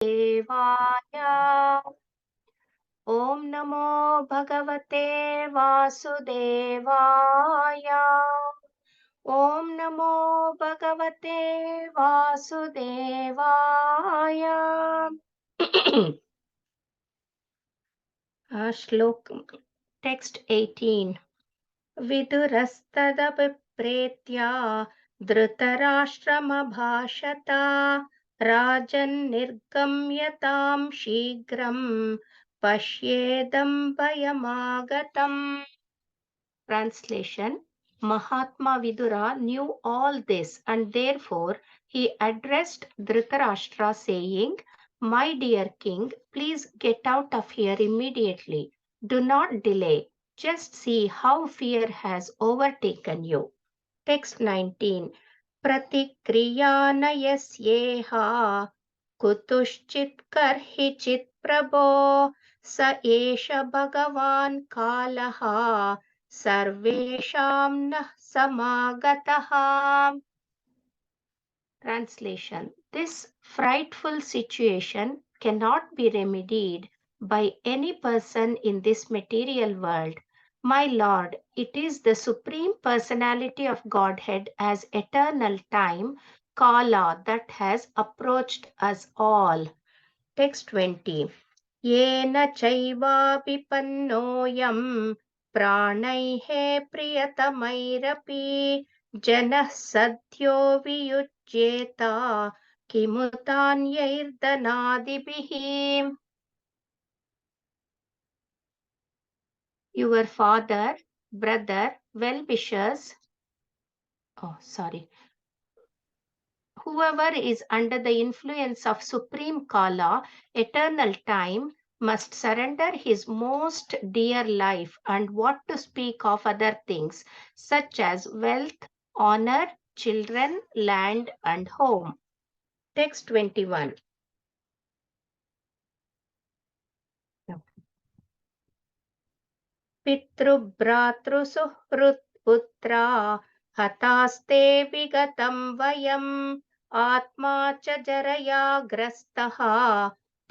देवाय ॐ नमो भगवते वासुदेवाय ॐ नमो भगवते वासुदेवाय श्लोक text 18 विदुरस्तदभिप्रेत्या धृतराष्ट्रमभाषत राजन्निर्गम्यतां शीघ्रं पश्येदं भयमागतम्. Translation: Mahatma Vidura knew all this, and therefore he addressed Dhritarashtra saying, "My dear king, please get out of here immediately. Do not delay. Just see how fear has overtaken you." Text 19. Pratikriyana कुतुश्चित् कर्हिचित् प्रभो स एष भगवान् कालः सर्वेषां नः समागतः. Translation: This frightful situation cannot be remedied by any person in this material world. My Lord, it is the Supreme Personality of Godhead as eternal time, Kala, that has approached us all. Text 20. Yena chaivapipannoyam pranaihe priyatamairapi janah sadhyo viyujyeta kimutanyairdhanadibihi. Your father, brother, well-wishers, whoever is under the influence of Supreme Kala, eternal time, must surrender his most dear life, and what to speak of other things, such as wealth, honor, children, land, and home. Text 21. पितृभ्रातृसुहृत्पुत्रा हतास्ते विगतं वयम् आत्मा च जरया ग्रस्तः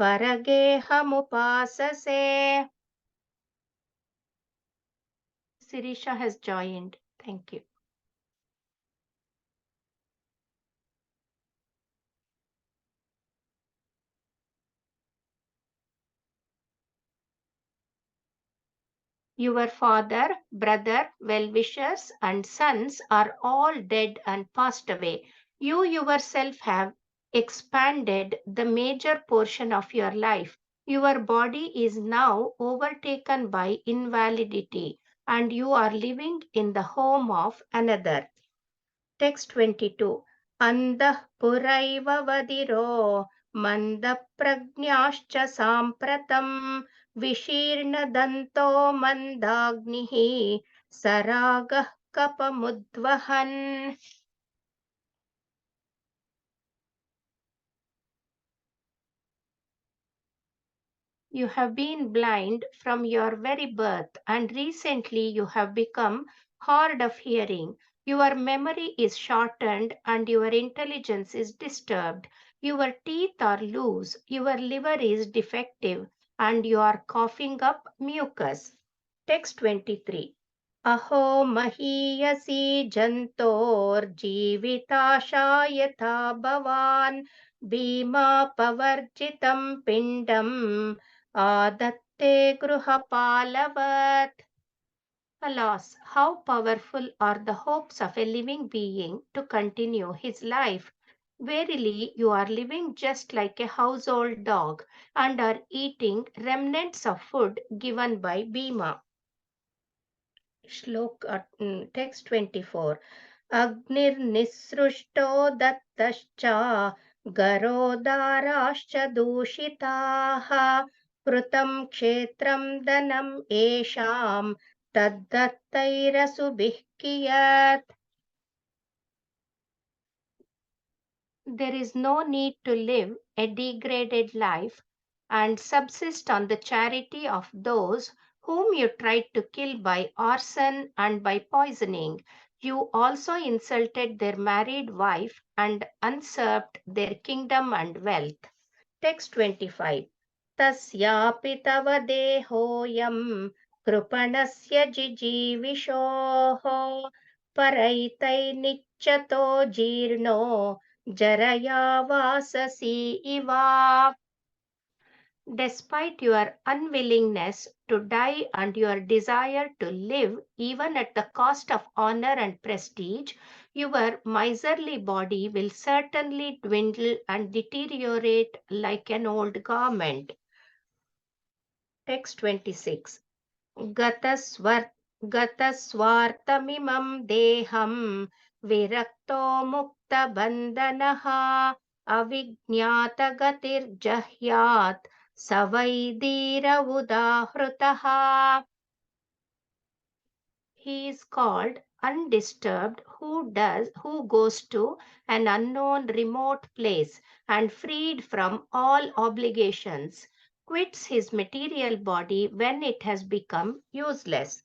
परगेहमुपाससे. Sirisha has joined. Thank you. Your father, brother, well-wishers, and sons are all dead and passed away. You yourself have expanded the major portion of your life. Your body is now overtaken by invalidity, and you are living in the home of another. Text 22. Andah puraiva vadiro mandaprajñāश्च sampratam vishirnadanto mandagnihi saragah kapamudvahan. You have been blind from your very birth, and recently you have become hard of hearing. Your memory is shortened and your intelligence is disturbed. Your teeth are loose, your liver is defective, and you are coughing up mucus. Text 23. Aho mahiyasi jantor jivitashā yatha bhavan bhima pavarjitam pindam adatte gruhapalavat. Alas, how powerful are the hopes of a living being to continue his life. Verily, you are living just like a household dog and are eating remnants of food given by Bhima. Text 24. Agnirnisrushto dattascha garodaraश्च दूषिताः prutam kshetram danam esham taddattairasubhih kiyat. There is no need to live a degraded life and subsist on the charity of those whom you tried to kill by arson and by poisoning. You also insulted their married wife and usurped their kingdom and wealth. Text 25. Tasyapi tava dehoyam कृपणस्य जिजीविषोः परैतै निच्यतो जीर्णो जरया वाससि Eva. Despite your unwillingness to die and your desire to live, even at the cost of honor and prestige, your miserly body will certainly dwindle and deteriorate like an old garment. Text 26. Gataswar Gataswartamimam deham virakto mukta bandhanaha avijñata gatir jahyat savaidira udahrutaha. He is called undisturbed who goes to an unknown remote place and freed from all obligations, quits his material body when it has become useless.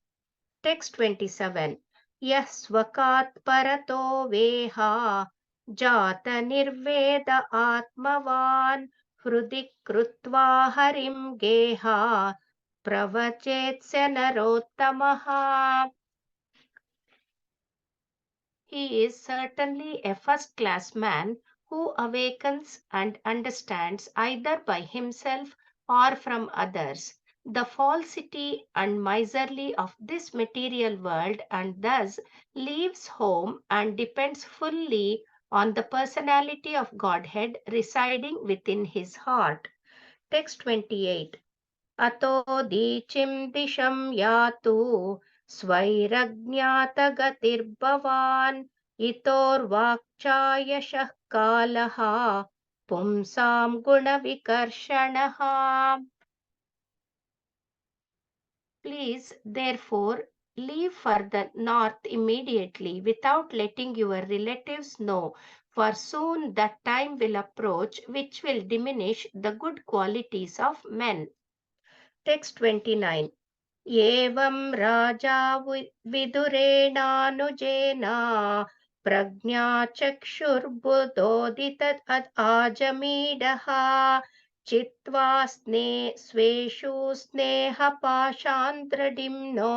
Text 27. Yasvakat parato veha jata nirveda atmavan hrudi krutva harim geha pravachetsya narottamaha. He is certainly a first-class man who awakens and understands either by himself or from others the falsity and miserly of this material world and thus leaves home and depends fully on the personality of Godhead residing within his heart. Text 28. अतो दीचिं दिशं यातु स्वैरज्ञातगतिर्भवान् इतोर्वाक्चायशः कालः पुंसां गुणविकर्षणः. Please, therefore, leave for the north immediately without letting your relatives know, for soon that time will approach which will diminish the good qualities of men. Text 29. एवं राजा विदुरेणानुजेन प्रज्ञाचक्षुर्बुदोदित आजमीडः चित्वा स्वेषु स्नेहपाशान्त्रडिम्नो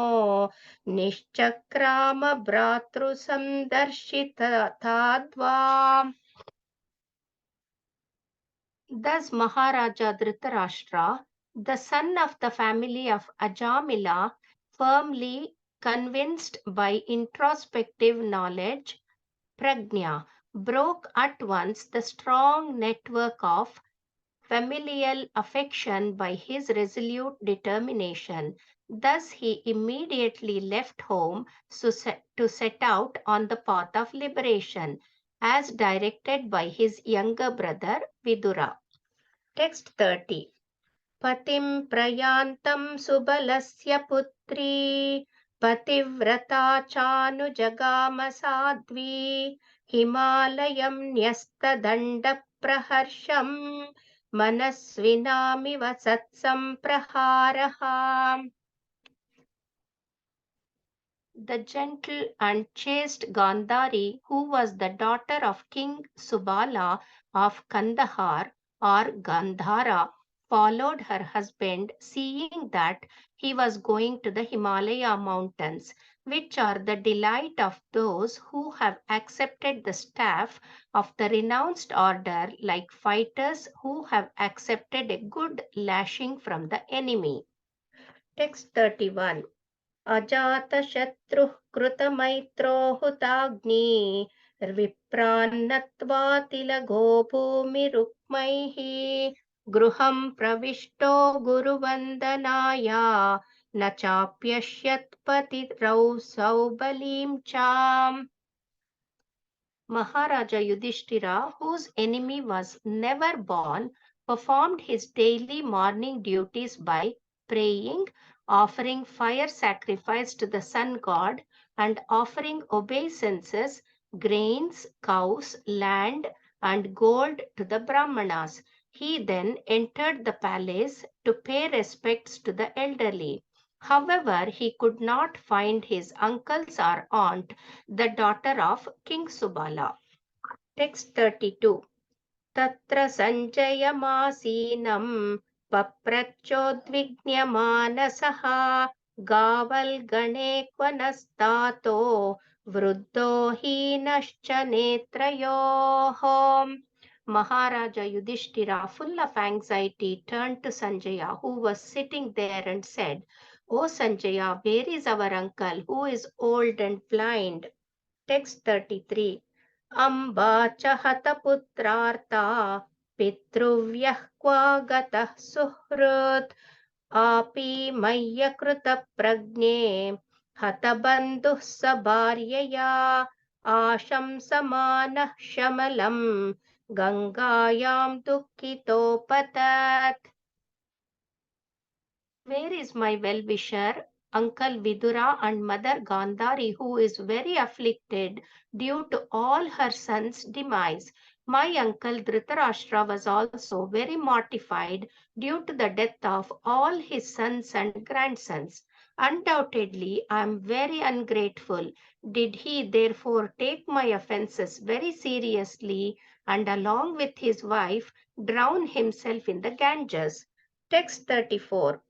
निश्चक्राम भ्रातृसन्दर्शितथाद्वा. Thus Maharaja Dhritarashtra, the son of the family of Ajamila, firmly convinced by introspective knowledge, prajna, broke at once the strong network of familial affection by his resolute determination. Thus he immediately left home to set out on the path of liberation, as directed by his younger brother Vidura. Text 30. Patim prayantam subalasya putri pativrata chanu jagama sadvi himalayam न्यस्त danda praharsham manasvinamiva satsam praharaha. The gentle and chaste Gandhari, who was the daughter of King Subala of Kandahar or Gandhara, followed her husband, seeing that he was going to the Himalaya mountains, which are the delight of those who have accepted the staff of the renounced order, like fighters who have accepted a good lashing from the enemy. Text 31. अजातशत्रुः कृतमैत्रो हुताग्नि विप्रान्नत्वातिलघो भूमिरुक्मैः गृहं प्रविष्टो गुरुवन्दनाया न चाप्यश्यत्पतिरौ सौबलीं चाम्. Maharaja Yudhishthira, whose enemy was never born, performed his daily morning duties by praying, offering fire sacrifice to the sun god, and offering obeisances, grains, cows, land, and gold to the Brahmanas. He then entered the palace to pay respects to the elderly. However, he could not find his uncles or aunt, the daughter of King Subala. Text 32. तत्र सञ्जयमासीनं पप्रच्छोद्विग्न्यमानसः गावल्गणे क्व नस्तातो वृद्धो हीनश्च नेत्रयोः. Maharaja Yudhishthira, full of anxiety, turned to Sanjaya, who was sitting there, and said, "O Sanjaya, where is our uncle, who is old and blind?" Text 33. Amba cha hataputrartha pitruvyah kva gatah suhrut आपि मय्यकृतप्रज्ञे हतबन्धुः स भार्यया आशंसमानः शमलं गङ्गायां दुःखितोपतत्. Where is my well-wisher, Uncle Vidura and Mother Gandhari, who is very afflicted due to all her sons' demise? My uncle Dhritarashtra was also very mortified due to the death of all his sons and grandsons. Undoubtedly, I am very ungrateful. Did he therefore take my offences very seriously and, along with his wife, drown himself in the Ganges? Text 34.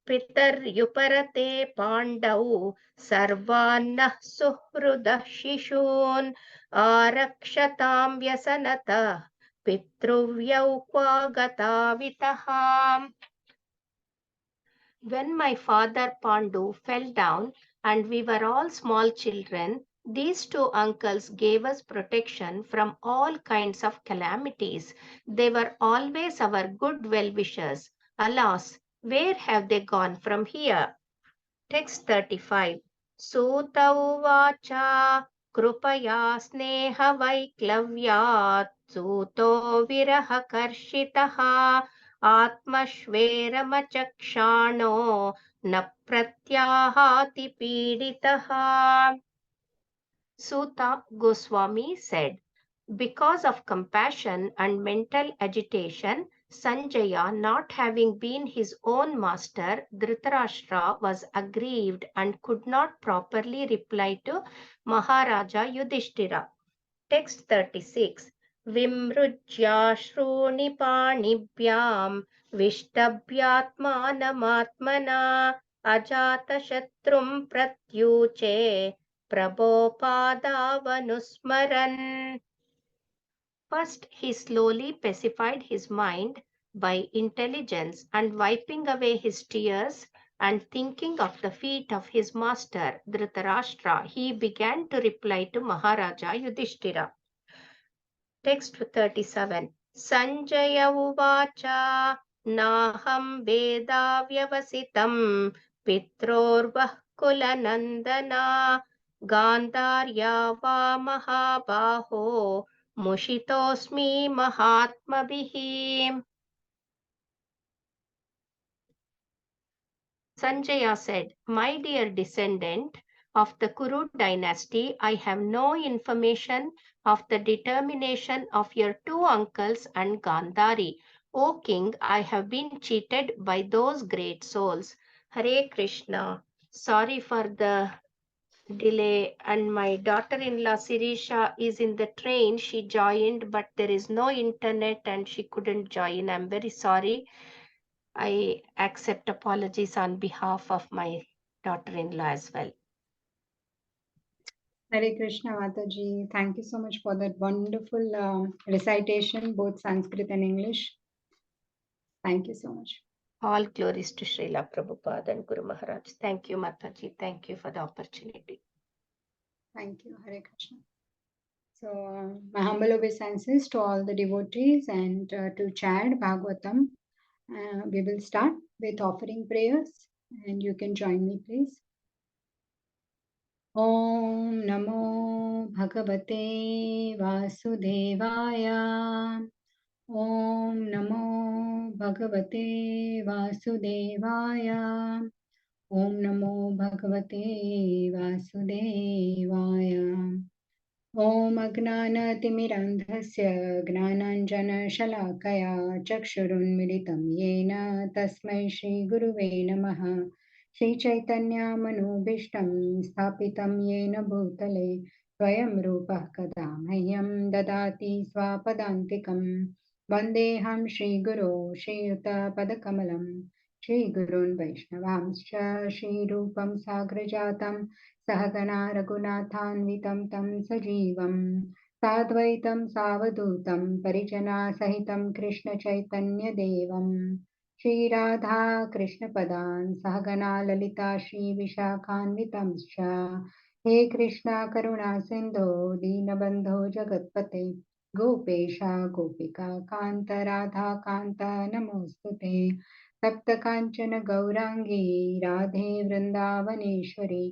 पितर्युपरते पाण्डौ सर्वान्नः सुहृदः शिशून् आरक्षतां व्यसनतः पितृव्यौ क्वागतावितः. When my father Pandu fell down and we were all small children, these two uncles gave us protection from all kinds of calamities. They were always our good well-wishers. Alas, where have they gone from here? Text 35. Suta uvacha krupaya sneha vaiklavyat suto viraha karshitaha आत्मश्वेरमचक्षाणो न pratyahati पीडितः. Suta Goswami said, because of compassion and mental agitation, Sanjaya, not having been his own master, Dhritarashtra was aggrieved and could not properly reply to Maharaja Yudhishthira. Text 36. Vimrujyashruni panibhyam vishtabhyatmanamaatmana ajata shatrum pratyuche prabhopadavanu스मरन्. First, he slowly pacified his mind by intelligence and wiping away his tears and thinking of the feet of his master Dhritarashtra, he began to reply to Maharaja Yudhishthira. Text 37. Sanjaya uvacha naham veda vyavasitam pitrorvah kulanandana gandharya va mahabaho mushitosmi mahatmabhihi. Sanjaya said, "My dear descendant of the Kuru dynasty, I have no information of the determination of your two uncles and Gandhari. O king, I have been cheated by those great souls." Hare Krishna. Sorry for the delay. And my daughter-in-law Sirisha is in the train. She joined, but there is no internet and she couldn't join. I'm very sorry. I accept apologies on behalf of my daughter-in-law as well. Hare Krishna Mataji, thank you so much for that wonderful recitation, both Sanskrit and English. Thank you so much. All glories to Srila Prabhupada and Guru Maharaj. Thank you, Mataji. Thank you for the opportunity. Thank you, Hare Krishna. So, my humble obeisances to all the devotees and to Chad Bhagavatam. We will start with offering prayers, and you can join me, please. Om Namo Bhagavate Vasudevaya. Om Namo Bhagavate Vasudevaya. Om Namo Bhagavate Vasudevaya. Om Agnanatimirandhasya Gnananjana-shalakaya Chakshurunmilitam Yena Tasmai Shri Guruve Namaha. Shri Chaitanya Manubhishtam Sthapitam Yena Bhutale स्वयं रूपः कदा मह्यं ददाति स्वापदान्तिकं वन्देऽहं श्रीगुरो श्रीयुतपदकमलं श्रीगुरून् वैष्णवांश्च श्रीरूपं साग्रजातं सहगणा रघुनाथान्वितं तं सजीवं साद्वैतं सावधूतं परिजनासहितं कृष्णचैतन्यदेवं श्रीराधा कृष्णपदान् सहगणा ललिता श्रीविशाखान्वितंश्च हे कृष्णा करुणा सिन्धो दीनबन्धो जगत्पते गोपेशा गोपिका कान्त राधा कान्त नमोऽस्तु ते सप्तकाञ्चन गौराङ्गी राधे वृन्दावनेश्वरी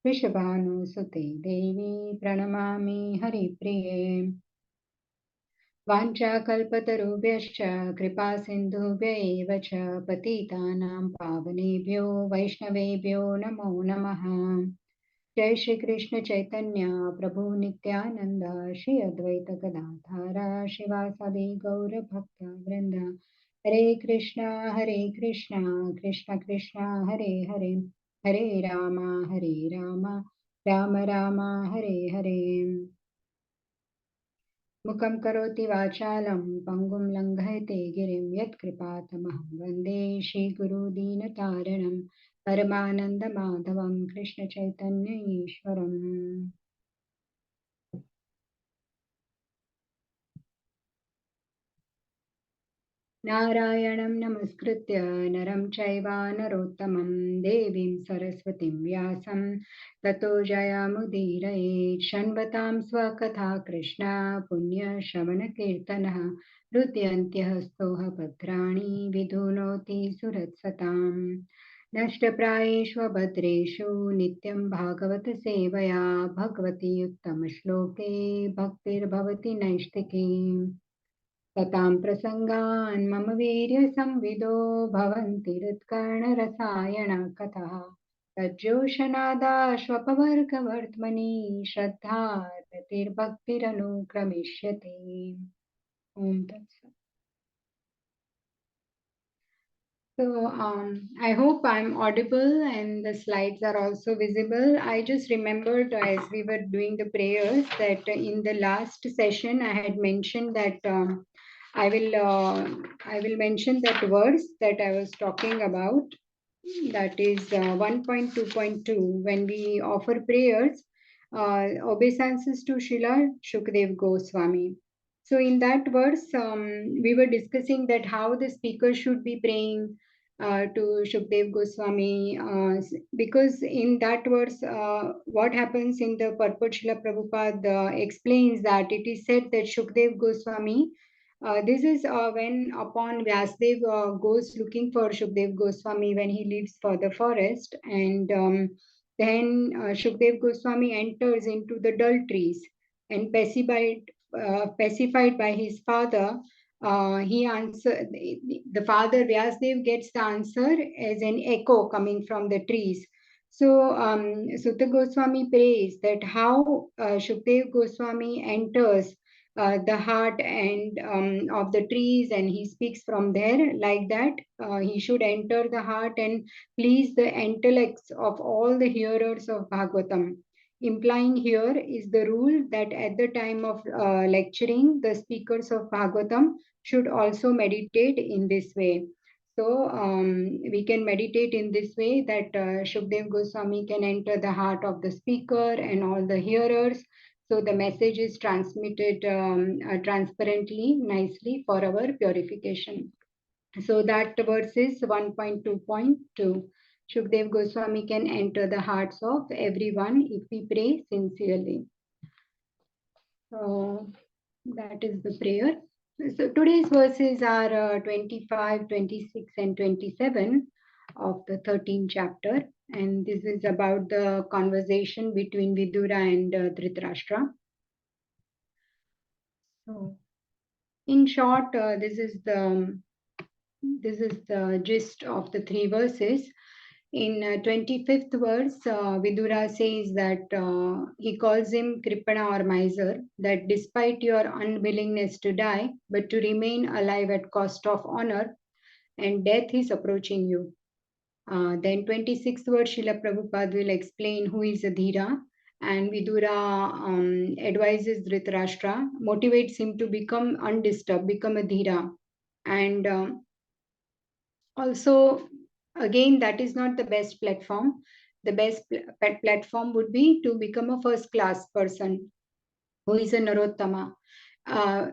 वृषभानुसुते देवी प्रणमामि हरिप्रिये वाञ्छाकल्पतरुभ्यश्च कृपासिन्धुभ्य एव च पतितानां पावनेभ्यो वैष्णवेभ्यो नमो नमः जय श्री कृष्ण चैतन्य प्रभु नित्यानंद श्री अद्वैत गदाधारा शिवासादि गौर भक्त वृंद हरे कृष्णा कृष्ण कृष्ण हरे हरे हरे रामा राम राम हरे हरे मुखं करोति वाचालं पङ्गुं लङ्घयते गिरिं यत्कृपातमहं वन्दे श्रीगुरुदीनतारणं परमानन्दमाधवं कृष्णचैतन्य ईश्वरम् नारायणं नमस्कृत्य नरं चैव नरोत्तमं देवीं सरस्वतीं व्यासं ततो जयमुदीरये शण्वतां स्वकथा कृष्ण पुण्यश्रवणकीर्तनः हृद्यन्त्यः स्तोः भद्राणि विधुनोति सुरत्सताम् नष्टप्रायेषु भद्रेषु नित्यं भागवत सेवया भगवति उत्तमश्लोके भक्तिर्भवति नैष्टिकी सतां प्रसङ्गान् मम वीर्यसंविदो भवन्ति हृत्कर्णरसायन कथः तज्जोषनादाश्वपवर्गवर्त्मनि श्रद्धा रतिर्भक्तिरनुक्रमिष्यति ॐ तत्सत् So I hope I'm audible and the slides are also visible. I just remembered as we were doing the prayers that in the last session I had mentioned that I will mention that verse that I was talking about. That is 1.2.2. When we offer prayers, obeisances to Srila Shukdev Goswami. So in that verse, we were discussing that how the speaker should be praying to Shukdev Goswami, because in that verse, what happens in the purport Srila Prabhupada explains that it is said that Shukdev Goswami, this is when upon Vyasdev goes looking for Shukdev Goswami when he leaves for the forest, and then Shukdev Goswami enters into the dull trees and pacified by his father. He answer the father Vyasdev gets the answer as an echo coming from the trees. So Sutta Goswami prays that how Shukdev Goswami enters the heart and of the trees and he speaks from there like that he should enter the heart and please the intellects of all the hearers of Bhagavatam. Implying here is the rule that at the time of lecturing, the speakers of Bhagavatam should also meditate in this way. So we can meditate in this way that Shukdev Goswami can enter the heart of the speaker and all the hearers. So the message is transmitted transparently, nicely for our purification. So that verse is 1.2.2. Shukdev Goswami can enter the hearts of everyone if we pray sincerely. So that is the prayer. So today's verses are 25, 26, and 27 of the 13th chapter. And this is about the conversation between Vidura and Dhritarashtra. So in short, this is the gist of the three verses. In 25th verse, Vidura says that he calls him Kripana or miser, that despite your unwillingness to die, but to remain alive at cost of honor, and death is approaching you. Then 26th verse, Srila Prabhupada will explain who is Adhira, And Vidura advises Dhritarashtra, motivates him to become undisturbed, become a dhira. And also, again, that is not the best platform. The best platform would be to become a first class person who is a Narottama.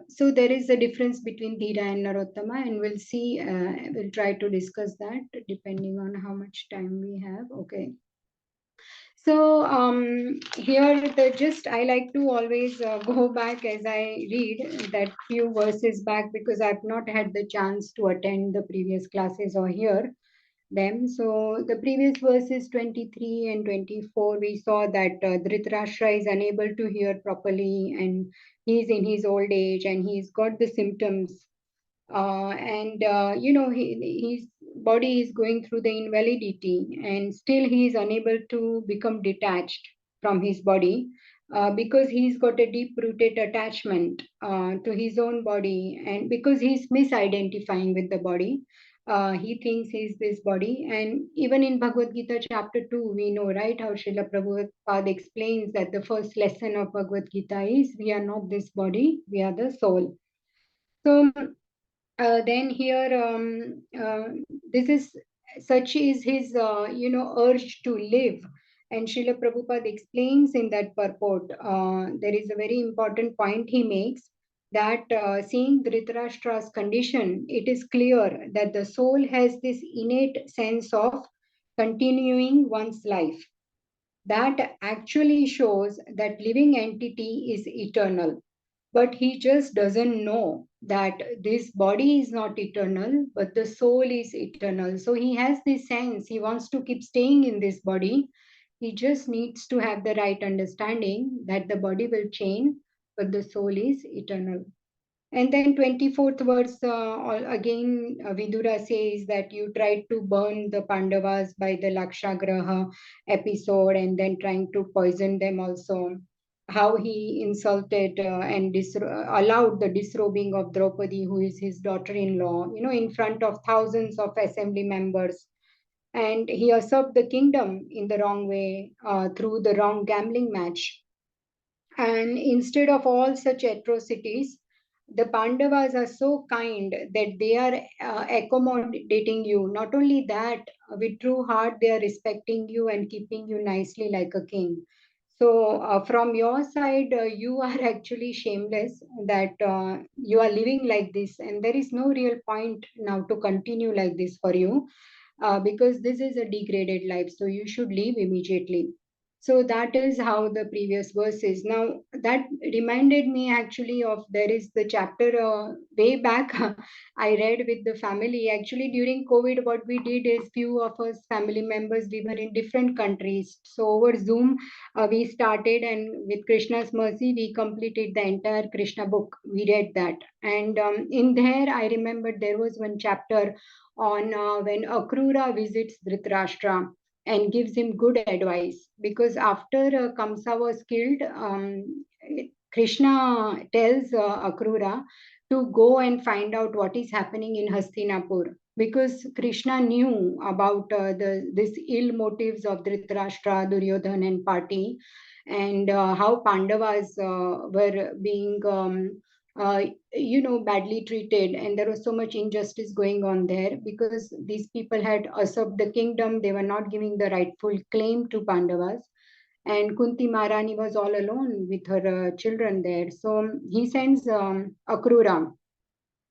So there is a difference between Dhira and Narottama, and we'll see, we'll try to discuss that depending on how much time we have. Okay. So here, the just I like to always go back as I read that few verses back because I've not had the chance to attend the previous classes or hear them. So the previous verses 23 and 24, we saw that Dhritarashtra is unable to hear properly and he's in his old age and he's got the symptoms and his body is going through the invalidity and still he is unable to become detached from his body because he's got a deep rooted attachment to his own body, and because he's misidentifying with the body, he thinks he's this body. And even in Bhagavad Gita chapter 2, we know, right, how Srila Prabhupada explains that the first lesson of Bhagavad Gita is we are not this body, we are the soul. So then here this is such is his urge to live, and Srila Prabhupada explains in that purport, there is a very important point he makes, that seeing Dhritarashtra's condition, it is clear that the soul has this innate sense of continuing one's life that actually shows that living entity is eternal, but he just doesn't know that this body is not eternal, but the soul is eternal. So he has this sense, he wants to keep staying in this body. He just needs to have the right understanding that the body will change, but the soul is eternal. And then 24th verse, again, Vidura says that you tried to burn the Pandavas by the Lakshagraha episode and then trying to poison them also. How he insulted and allowed the disrobing of Draupadi, who is his daughter-in-law, in front of thousands of assembly members. And he usurped the kingdom in the wrong way through the wrong gambling match. And instead of all such atrocities, the Pandavas are so kind that they are accommodating you. Not only that, with true heart, they are respecting you and keeping you nicely like a king. So, from your side, you are actually shameless that you are living like this, and there is no real point now to continue like this for you because this is a degraded life. So, you should leave immediately. So that is how the previous verse is. Now that reminded me actually of there is the chapter way back I read with the family. Actually during COVID, what we did is few of us family members, we were in different countries. So over Zoom, we started, and with Krishna's mercy, we completed the entire Krishna book. We read that, and in there I remembered there was one chapter on when Akrura visits Dhritarashtra and gives him good advice, because after Kamsa was killed, Krishna tells Akrura to go and find out what is happening in Hastinapur, because Krishna knew about the this ill motives of Dhritarashtra, Duryodhan, and party, and how Pandavas were being badly treated, and there was so much injustice going on there because these people had usurped the kingdom. They were not giving the rightful claim to Pandavas, and Kunti Maharani was all alone with her children there. So he sends Akrura,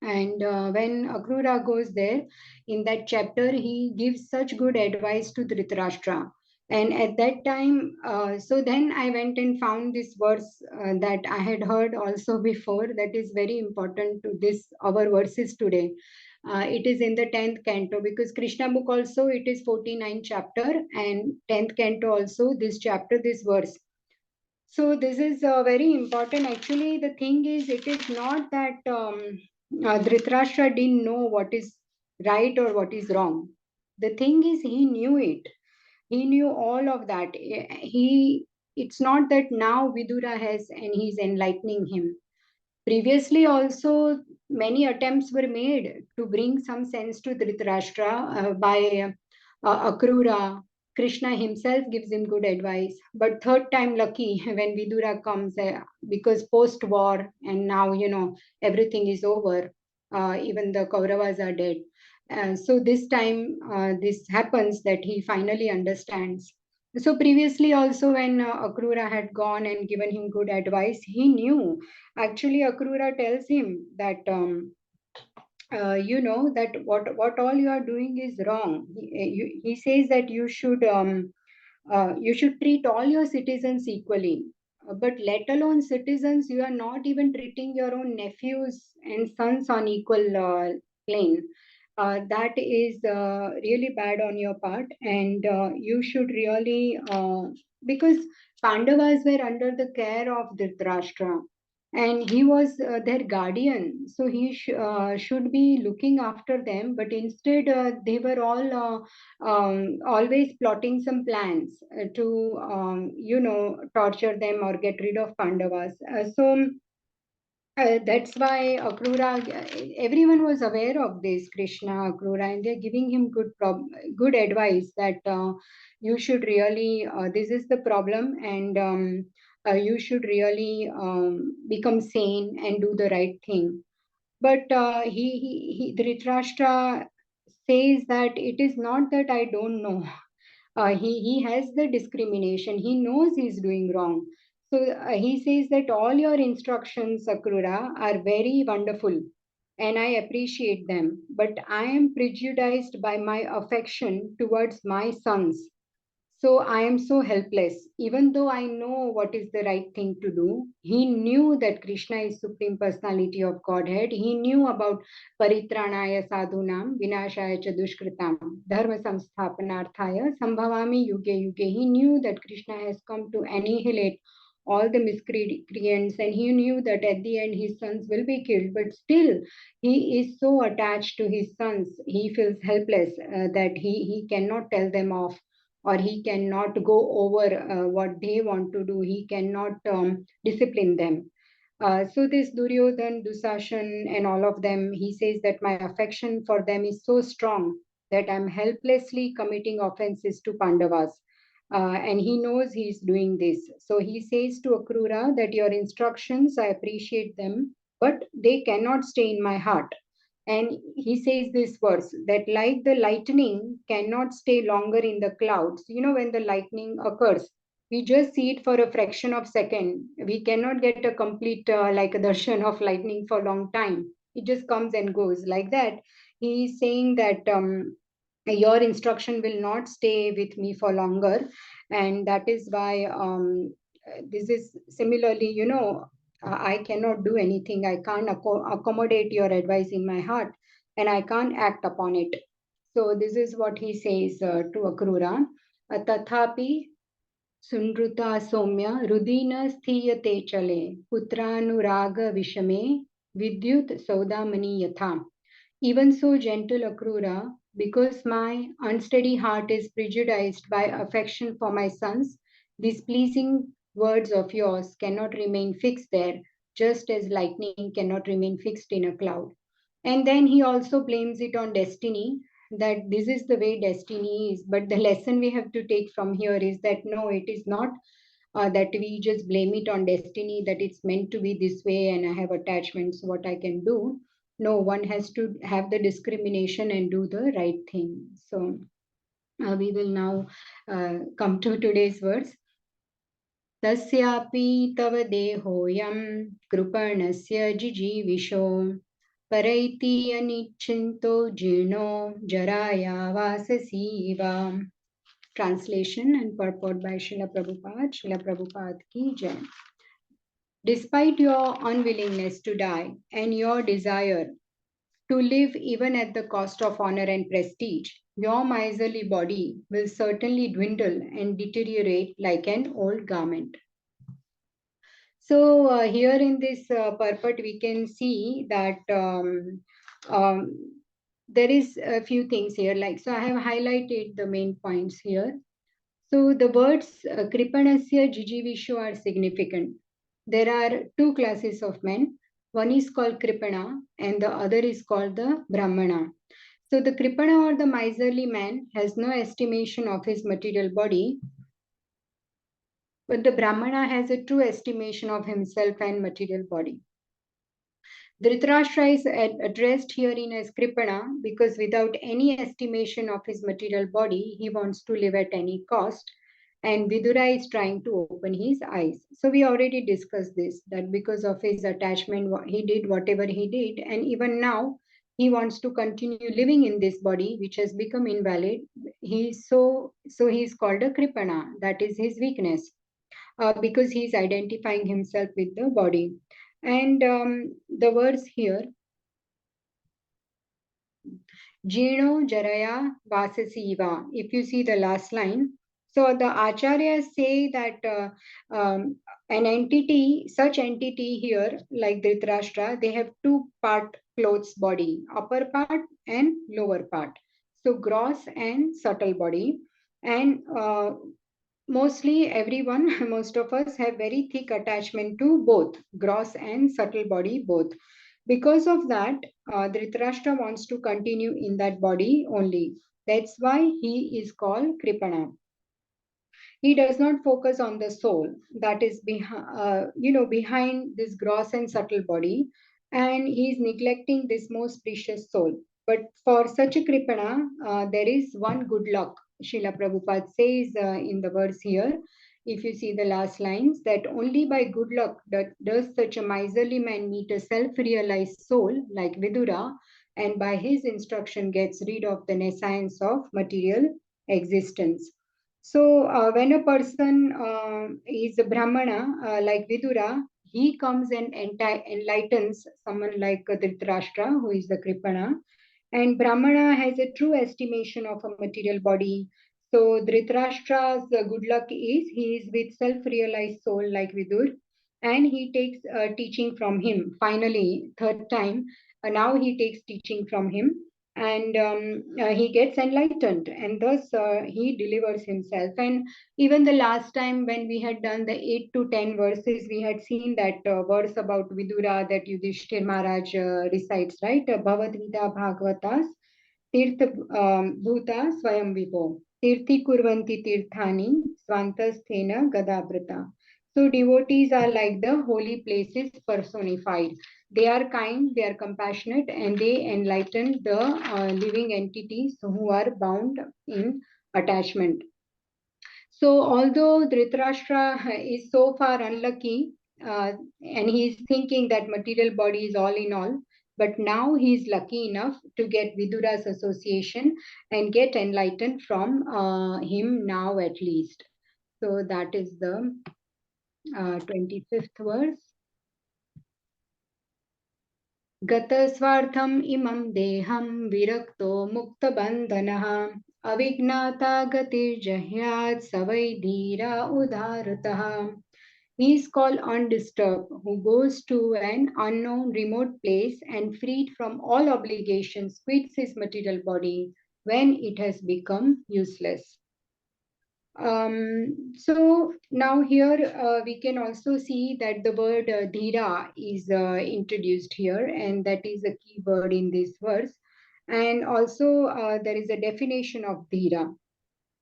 and when Akrura goes there, in that chapter, he gives such good advice to Dhritarashtra. And at that time, so then I went and found this verse that I had heard also before, that is very important to this our verses today. It is in the 10th canto, because Krishna book also it is 49th chapter, and 10th canto also this chapter, this verse. So this is very important. Actually, the thing is, it is not that Dhritarashtra didn't know what is right or what is wrong. The thing is, he knew it. He knew all of that. It's not that now Vidura has and he's enlightening him. Previously, also many attempts were made to bring some sense to Dhritarashtra by Akrura, Krishna himself gives him good advice. But third time lucky when Vidura comes, because post war and now, everything is over. Even the Kauravas are dead. So this time, this happens that he finally understands. So previously also when Akrura had gone and given him good advice, he knew. Actually, Akrura tells him that that what all you are doing is wrong. He says that you should treat all your citizens equally. But let alone citizens, you are not even treating your own nephews and sons on equal plane. That is really bad on your part, and you should really, because Pandavas were under the care of Dhritarashtra, and he was their guardian, so he should be looking after them. But instead, they were all always plotting some plans to, torture them or get rid of Pandavas. That's why Akrura, everyone was aware of this, Krishna, Akrura, and they're giving him good advice that you should really, this is the problem, and you should really become sane and do the right thing. But Dhritarashtra says that it is not that I don't know. He has the discrimination. He knows he's doing wrong. So he says that all your instructions, Akrura, are very wonderful and I appreciate them. But I am prejudiced by my affection towards my sons. So I am so helpless. Even though I know what is the right thing to do, he knew that Krishna is Supreme Personality of Godhead. He knew about Paritranaya Sadhunam, Vinashaya cha Dushkritam, Dharma Samsthapanarthaya, Sambhavami Yuge Yuge. He knew that Krishna has come to annihilate all the miscreants, and he knew that at the end his sons will be killed. But still, he is so attached to his sons, he feels helpless that he cannot tell them off, or he cannot go over what they want to do. He cannot discipline them. So this Duryodhan, Dusashan, and all of them, he says that my affection for them is so strong that I'm helplessly committing offenses to Pandavas. And he knows he's doing this. So he says to Akrura that your instructions, I appreciate them, but they cannot stay in my heart. And he says this verse that, like the lightning cannot stay longer in the clouds. When the lightning occurs, we just see it for a fraction of second. We cannot get a complete like a darshan of lightning for a long time. It just comes and goes like that. He is saying that your instruction will not stay with me for longer, and that is why this is similarly, I cannot do anything. I can't accommodate your advice in my heart, and I can't act upon it. So this is what he says to Akrura. Tathapi sunruta somya rudina sthiyate chale putranuraga vishame vidyut saudamani yatha. Even so, gentle Akrura, because my unsteady heart is prejudiced by affection for my sons, these pleasing words of yours cannot remain fixed there, just as lightning cannot remain fixed in a cloud. And then he also blames it on destiny, that this is the way destiny is. But the lesson we have to take from here is that no, it is not that we just blame it on destiny, that it's meant to be this way and I have attachments, what I can do. No, one has to have the discrimination and do the right thing. So we will now come to today's words. तस्यापि तव देहोऽयं कृपणस्य जिजीविषो परैति अनिश्चिन्तो जीर्णो जराया वाससीव. Translation and purport by Srila Prabhupada. Srila Prabhupada ki jai. Despite your unwillingness to die and your desire to live even at the cost of honor and prestige, your miserly body will certainly dwindle and deteriorate like an old garment. So here in this purport, we can see that there is a few things here. Like, so I have highlighted the main points here. So the words Kripanasya Jijivishu are significant. There are two classes of men. One is called Kripana and the other is called the Brahmana. So the Kripana or the miserly man has no estimation of his material body, but the Brahmana has a true estimation of himself and material body. Dhritarashtra is addressed herein as Kripana because without any estimation of his material body, he wants to live at any cost. And Vidura is trying to open his eyes. So we already discussed this, that because of his attachment, he did whatever he did. And even now, he wants to continue living in this body, which has become invalid. He's called a Kripana. That is his weakness, because he's identifying himself with the body. And the words here, Jino Jaraya Vasasiva. If you see the last line, so the acharyas say that an entity, such entity here, like Dhritarashtra, they have two-part clothes body, upper part and lower part. So gross and subtle body. And mostly everyone, most of us have very thick attachment to both gross and subtle body, both. Because of that, Dhritarashtra wants to continue in that body only. That's why he is called Kripana. He does not focus on the soul that is behind this gross and subtle body, and he is neglecting this most precious soul. But for such a Kripana, there is one good luck. Srila Prabhupada says in the verse here, if you see the last lines, that only by good luck does such a miserly man meet a self-realized soul like Vidura, and by his instruction gets rid of the nescience of material existence. So, when a person is a Brahmana, like Vidura, he comes and enlightens someone like Dhritarashtra, who is the Kripana. And Brahmana has a true estimation of a material body. So, Dhritarashtra's good luck is he is with self realized soul like Vidur, and he takes teaching from him. Finally, third time, now he takes teaching from him, and he gets enlightened, and thus he delivers himself. And even the last time when we had done the 8 to 10 verses, we had seen that verse about Vidura that Yudhishthir Maharaj recites, right? Bhavad-gita Bhagavatas Tirth Bhuta Swayam Vipo Tirthi Kurvanti Tirthani Svantasthena Gadabrata. So devotees are like the holy places personified. They are kind, they are compassionate, and they enlighten the living entities who are bound in attachment. So, although Dhritarashtra is so far unlucky, and he is thinking that material body is all in all, but now he is lucky enough to get Vidura's association and get enlightened from him now at least. So, that is the 25th verse. गतस्वार्थम् इमं देहं विरक्तो मुक्तबन्धनः अविज्ञाता गतिर्जह्यात् स वै धीरा उदारतः. He is called undisturbed, who goes to an unknown remote place and freed from all obligations quits his material body when it has become useless. So now here we can also see that the word dhira is introduced here, and that is a key word in this verse. And also there is a definition of dhira.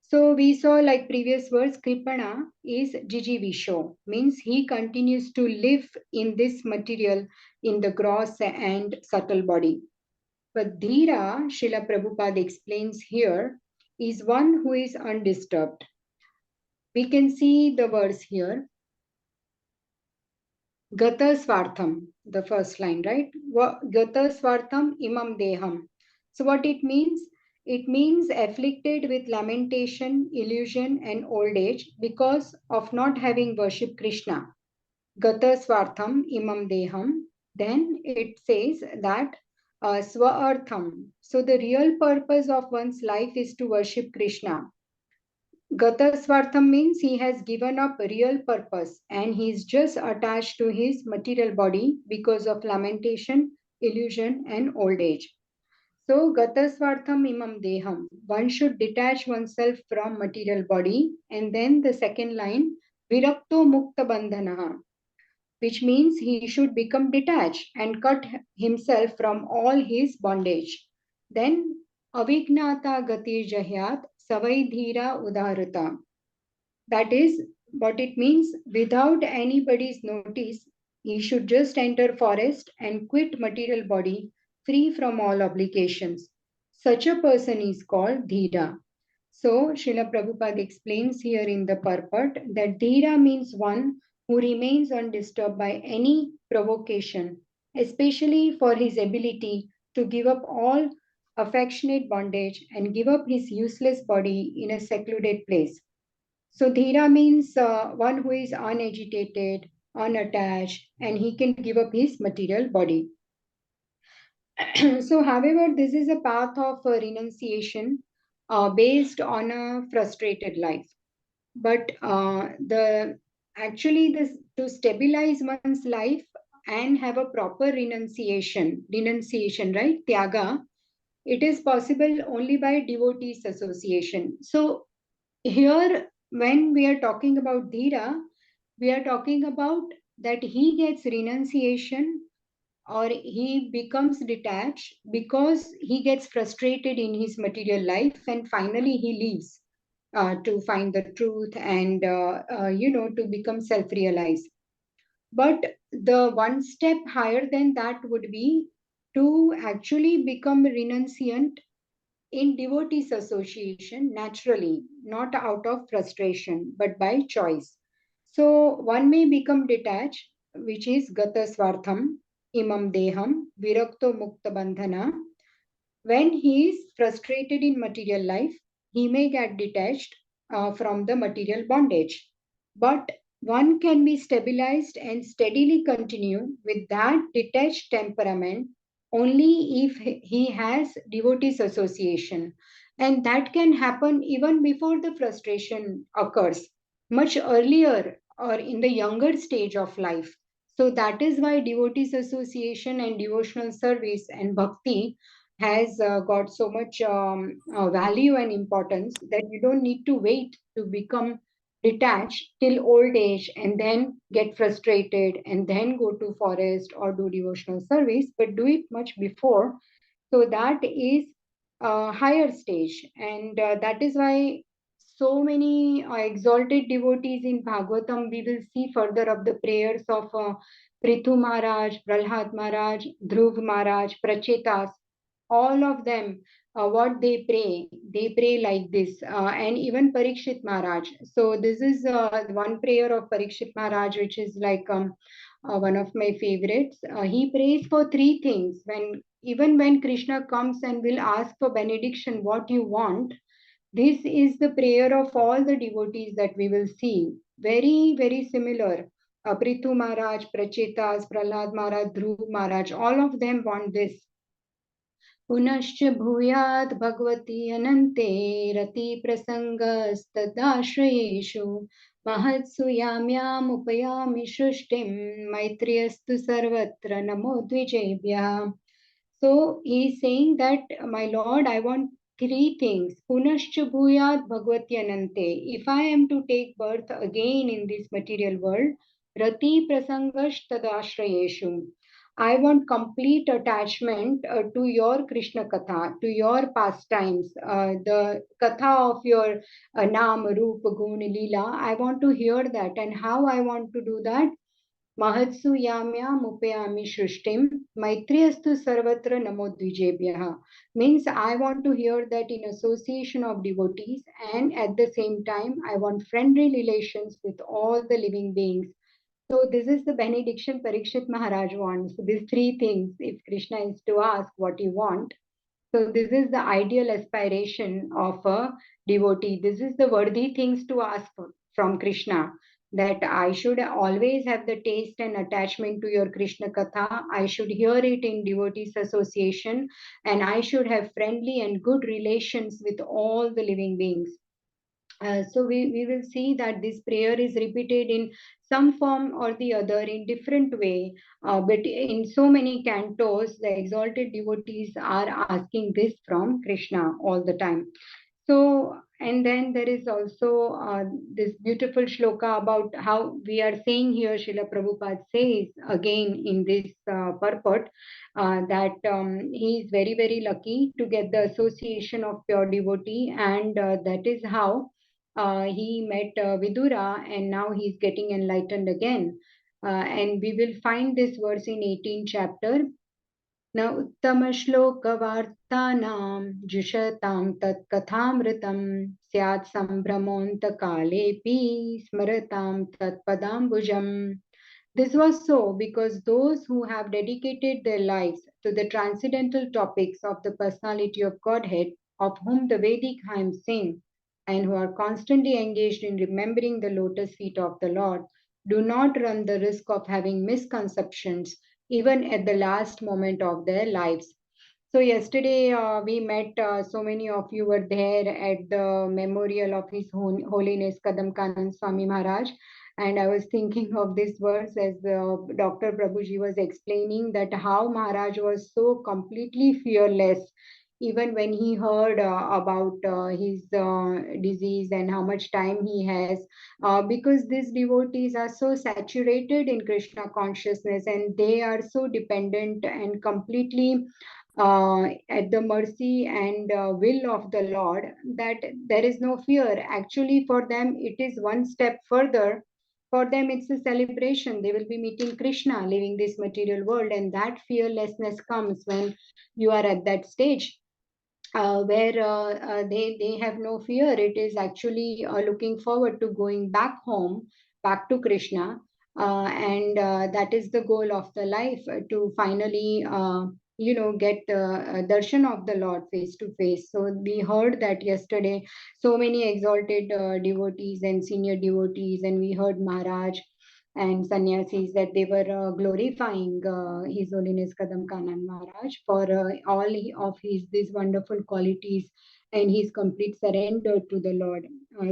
So we saw like previous verse, Kripana is jijivisho, means he continues to live in this material in the gross and subtle body. But dhira, Srila Prabhupada explains here, is one who is undisturbed. We can see the verse here. Gata Swartham, the first line, right? Gata Swartham imam deham. So what it means? It means afflicted with lamentation, illusion, and old age because of not having worshipped Krishna. Gata Swartham imam deham. Then it says that Swartham. So the real purpose of one's life is to worship Krishna. Gatasvartham means he has given up real purpose and he is just attached to his material body because of lamentation, illusion, and old age. So, Gatasvartham imam deham. One should detach oneself from material body. And then the second line, Virakto Mukta Bandhanaha, which means he should become detached and cut himself from all his bondage. Then avignata gatir jahyat savai dhira udarata. That is what it means. Without anybody's notice, he should just enter forest and quit material body, free from all obligations. Such a person is called Dhira. So, Srila Prabhupada explains here in the purport that Dhira means one who remains undisturbed by any provocation, especially for his ability to give up all affectionate bondage and give up his useless body in a secluded place. So Dhira means one who is unagitated, unattached, and he can give up his material body. So, however, this is a path of renunciation based on a frustrated life. But the actually this to stabilize one's life and have a proper renunciation, right? Tyaga. It is possible only by devotees association. So here, when we are talking about Dhira, we are talking about that he gets renunciation or he becomes detached because he gets frustrated in his material life and finally he leaves to find the truth and to become self-realized. But the one step higher than that would be to actually become renunciant in devotees association naturally, not out of frustration, but by choice. So one may become detached, which is gata swartham, imam deham, virakto mukta bandhana. When he is frustrated in material life, he may get detached from the material bondage. But one can be stabilized and steadily continue with that detached temperament only if he has devotees association. And that can happen even before the frustration occurs, much earlier or in the younger stage of life. So that is why devotees association and devotional service and bhakti has got so much value and importance that you don't need to wait to become detached till old age and then get frustrated and then go to forest or do devotional service, but do it much before. So that is a higher stage, and that is why so many exalted devotees in Bhagavatam, we will see further of the prayers of Prithu Maharaj, Prahlad Maharaj, Dhruv Maharaj, Prachetas, all of them, what they pray like this, and even Parikshit Maharaj. So this is one prayer of Parikshit Maharaj, which is like one of my favorites. He prays for three things. When even when Krishna comes and will ask for benediction, what you want, this is the prayer of all the devotees that we will see. Very, very similar. Prithu Maharaj, Prachetas, Prahlad Maharaj, Dhruv Maharaj, all of them want this. पुनश्च भूयात् भगवती अनन्ते रतिप्रसङ्गस्तदाश्रयेषु महत्सु याम्यामुपयामि सृष्टिं मैत्र्यस्तु सर्वत्र नमो द्विजेभ्यः. So he is saying that, my Lord, I want three things. Punascha bhuyat bhagavati anante. If I am to take birth again in this material world, rati prasangash tadashrayeshu. I want complete attachment to your Krishna Katha, to your pastimes, the Katha of your Nam, Roop, Gun, Leela. I want to hear that. And how I want to do that? Mahatsu Yamya Mupayami Shrishtim Maitriyastu Sarvatra Namo Dvijebhyaha. Means I want to hear that in association of devotees, and at the same time I want friendly relations with all the living beings. So this is the benediction Parikshit Maharaj wants. So these three things, if Krishna is to ask what you want. So this is the ideal aspiration of a devotee. This is the worthy things to ask for, from Krishna. That I should always have the taste and attachment to your Krishna Katha. I should hear it in devotees association, and I should have friendly and good relations with all the living beings. So we will see that this prayer is repeated in some form or the other in different way, but in so many cantos the exalted devotees are asking this from Krishna all the time. So And then there is also this beautiful shloka about how we are saying here, Srila Prabhupada says again in this purport that he is very, very lucky to get the association of pure devotee, and that is how he met Vidura, and now he is getting enlightened again. And we will find this verse in 18th chapter. न उत्तमश्लोकवार्तानां जुषतां तत्कथामृतं स्यात् सम्भ्रमोऽन्तकालेऽपि स्मरतां तत्पदाम्बुजम्. This was so because those who have dedicated their lives to the transcendental topics of the personality of Godhead, of whom the Vedic hymns sing, and who are constantly engaged in remembering the lotus feet of the Lord, do not run the risk of having misconceptions even at the last moment of their lives. So yesterday we met, so many of you were there at the memorial of His Holiness Kadam Kanan Swami Maharaj. And I was thinking of this verse as Dr. Prabhuji was explaining that how Maharaj was so completely fearless even when he heard about his disease and how much time he has, because these devotees are so saturated in Krishna consciousness and they are so dependent and completely at the mercy and will of the Lord, that there is no fear. Actually, for them, it is one step further. For them, it's a celebration. They will be meeting Krishna, leaving this material world, and that fearlessness comes when you are at that stage where they have no fear. It is actually looking forward to going back home, back to Krishna, and that is the goal of the life, to finally get darshan of the Lord face to face. So we heard that yesterday, so many exalted devotees and senior devotees, and we heard Maharaj and sannyasis that they were glorifying His Holiness Kadam Kanan Maharaj for of his these wonderful qualities and his complete surrender to the Lord.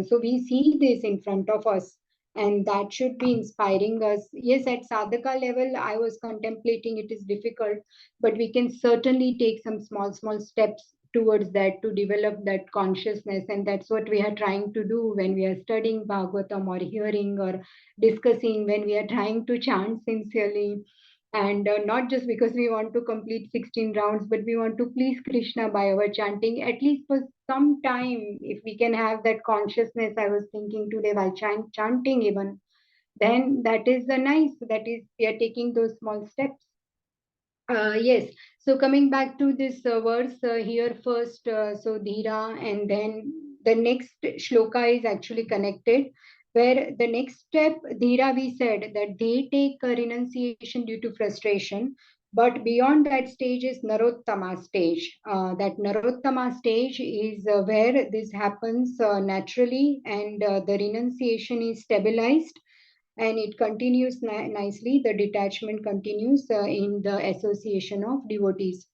So we see this in front of us, and that should be inspiring us. Yes, at sadhaka level, I was contemplating it is difficult, but we can certainly take some small, small steps towards that to develop that consciousness. And that's what we are trying to do when we are studying Bhagavatam or hearing or discussing, when we are trying to chant sincerely, and not just because we want to complete 16 rounds, but we want to please Krishna by our chanting at least for some time. If we can have that consciousness, I was thinking today while chanting even, then that is the nice, that is we are taking those small steps. Yes. So coming back to this verse here first, so Dhira, and then the next shloka is actually connected, where the next step, Dhira, we said that they take a renunciation due to frustration, but beyond that stage is Narottama stage. That Narottama stage is where this happens naturally, and the renunciation is stabilized and it continues nicely. The detachment continues in the association of devotees.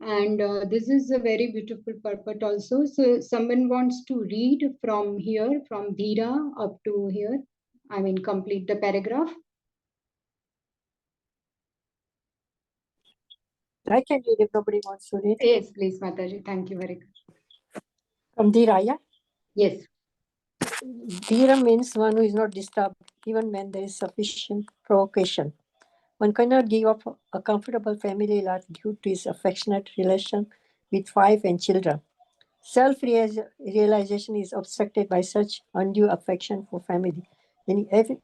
And this is a very beautiful purport also. So someone wants to read from here, from Dhira up to here. I mean, complete the paragraph. I can read if nobody wants to read. Yes, please, Mataji. Thank you very much. From Dhiraya. Yes. Dhira means one who is not disturbed even when there is sufficient provocation. One cannot give up a comfortable family life due to his affectionate relation with wife and children. Self-realization is obstructed by such undue affection for family. Then every